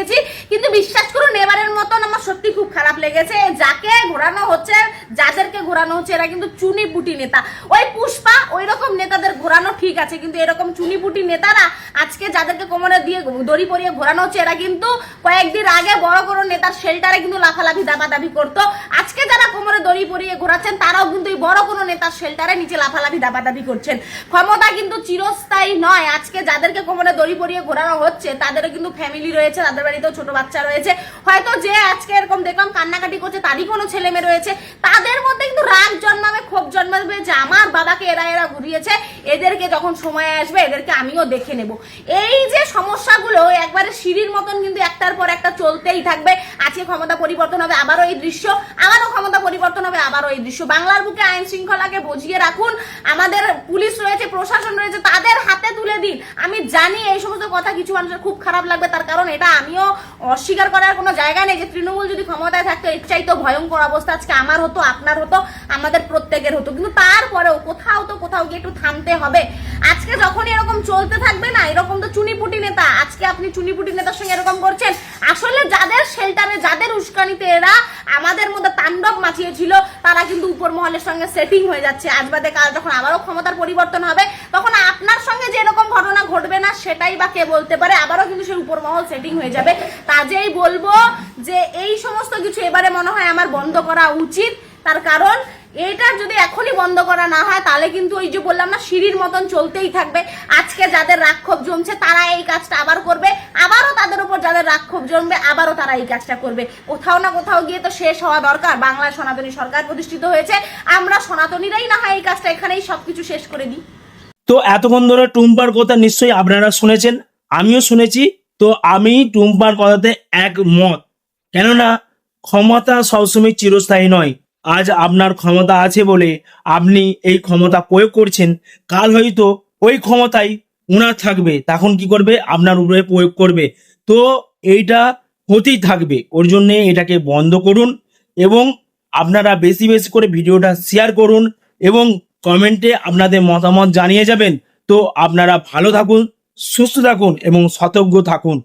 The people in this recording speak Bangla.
দেখেছি, কিন্তু বিশ্বাস করুন এবারের মতন আমার সত্যি খুব খারাপ লেগেছে। যাকে ঘোরানো হচ্ছে, যাদেরকে ঘোরানো হচ্ছে, এরা কিন্তু চুনিপুটি নেতা। ওই পুষ্পা ওই রকম নেতাদের ঘোরানো ঠিক আছে, কিন্তু এরকম চুনিপুটি নেতারা আজকে যাদেরকে কোমরে দিয়ে দড়ি পরিয়ে ঘোরানো হচ্ছে, এরা কিন্তু কয়েকদিন আগে বড় বড় নেতার শেল্টারে কিন্তু লাফালাফি দাবাদাবি করতো। আজকে যারা কোমরে দড়ি পরিয়ে ঘোরাচ্ছেন তারাও কিন্তু এই বড় কোনো নেতার শেল্টারে নিচে লাফালাফি দাবাদাবি করছেন। ক্ষমতা কিন্তু চিরস্থায়ী নয়। আজকে যাদেরকে কোমরে দড়ি পরিয়ে ঘোরানো হচ্ছে তাদেরও কিন্তু ফ্যামিলি রয়েছে, তাদের বাড়িতেও ছোট বাচ্চা রয়েছে। হয়তো যে আজকে এরকম দেখলাম কান্নাকাটি করছে তারই কোনো ছেলে মেয়ে রয়েছে, তাদের মধ্যে কিন্তু রাগ জন্মাবে, ক্ষোভ জন্মাবে যে আমার বাবাকে এরা ঘুরিয়েছে, এদেরকে যখন সময় আসবে এদেরকে আমিও দেখে নেব। এই যে সমস্যাগুলো একবারে সিঁড়ির মতন কিন্তু একটার পর একটা চলতেই থাকবে। আজকে ক্ষমতা পরিবর্তন হবে, আবারও এই দৃশ্য, আবারও ক্ষমতা পরিবর্তন হবে, আবারও এই দৃশ্য। বাংলার বুকে আইন শৃঙ্খলাকে বুঝিয়ে রাখুন, আমাদের পুলিশ রয়েছে, প্রশাসন রয়েছে, তাদের হাতে তুলে দিন। আমি জানি এই সমস্ত কথা কিছু মানুষের খুব খারাপ লাগবে, তার কারণ এটা আমিও অস্বীকার করার কোনো জায়গা নেই যে তৃণমূল যদি ক্ষমতায় থাকতো এর চাইতো ভয়ঙ্কর অবস্থা আজকে আমার হতো, আপনার হতো, আমাদের প্রত্যেকের হতো। কিন্তু তারপরেও কোথাও গিয়ে একটু থামতে হবে। আজকে যখন এরকম চলতে থাকবে না, এরকম তো চুনিপুটি নেতা, আজকে আপনি চুনিপুটি নেতার সঙ্গে এরকম করছেন। আসলে যাদের শেল্টারে, যাদের উস্কানিতে এরা আমাদের মধ্যে তাণ্ডব মাচিয়েছিল, তারা কিন্তু উপর মহলের সঙ্গে সেটিং হয়ে যাচ্ছে। আজ বাদে কাল যখন আবারও ক্ষমতার পরিবর্তন হবে, তখন আপনার সঙ্গে যে এরকম ঘটনা ঘটবে না সেটাই বা কে বলতে পারে, আবারও কিন্তু সেই উপর মহল সেটিং হয়ে যাবে। কাজেই বলবো যে এই সমস্ত কিছু এবারে মনে হয় আমার বন্ধ করা উচিত। তার কারণ এটা যদি এখনই বন্ধ করা না হয় তাহলে কিন্তু ওই যে বললাম না, সিঁড়ির মতন চলতেই থাকবে। আজকে যাদের রাক্ষোভ জমছে তারা এই কাজটা আবার করবে, আবারও তাদের উপর যাদের রাক্ষোভ জমবে আবারও তারা এই কাজটা করবে। কোথাও না কোথাও গিয়ে তো শেষ হওয়া দরকার। বাংলায় সনাতনী সরকার প্রতিষ্ঠিত হয়েছে, আমরা সনাতনীরাই না হয় এই কাজটা এখানেই সবকিছু শেষ করে দিই। তো এতক্ষণ ধরে টুম্পার কথা নিশ্চয়ই আপনারা শুনেছেন, আমিও শুনেছি। তো আমি টুম্পার কথাতে একমত, কেননা ক্ষমতা সবসময় চিরস্থায়ী নয়। আজ আপনার ক্ষমতা আছে বলে আপনি এই ক্ষমতা প্রয়োগ করছেন, কাল হয়তো ওই ক্ষমতাই উনার থাকবে, তখন কি করবে? আপনার উপরে প্রয়োগ করবে। তো এইটা হতেই থাকবে, ওর জন্যে এটাকে বন্ধ করুন এবং আপনারা বেশি বেশি করে ভিডিওটা শেয়ার করুন এবং কমেন্টে আপনাদের মতামত জানিয়ে যাবেন। তো আপনারা ভালো থাকুন, সুস্থ থাকুন এবং সতর্ক থাকুন।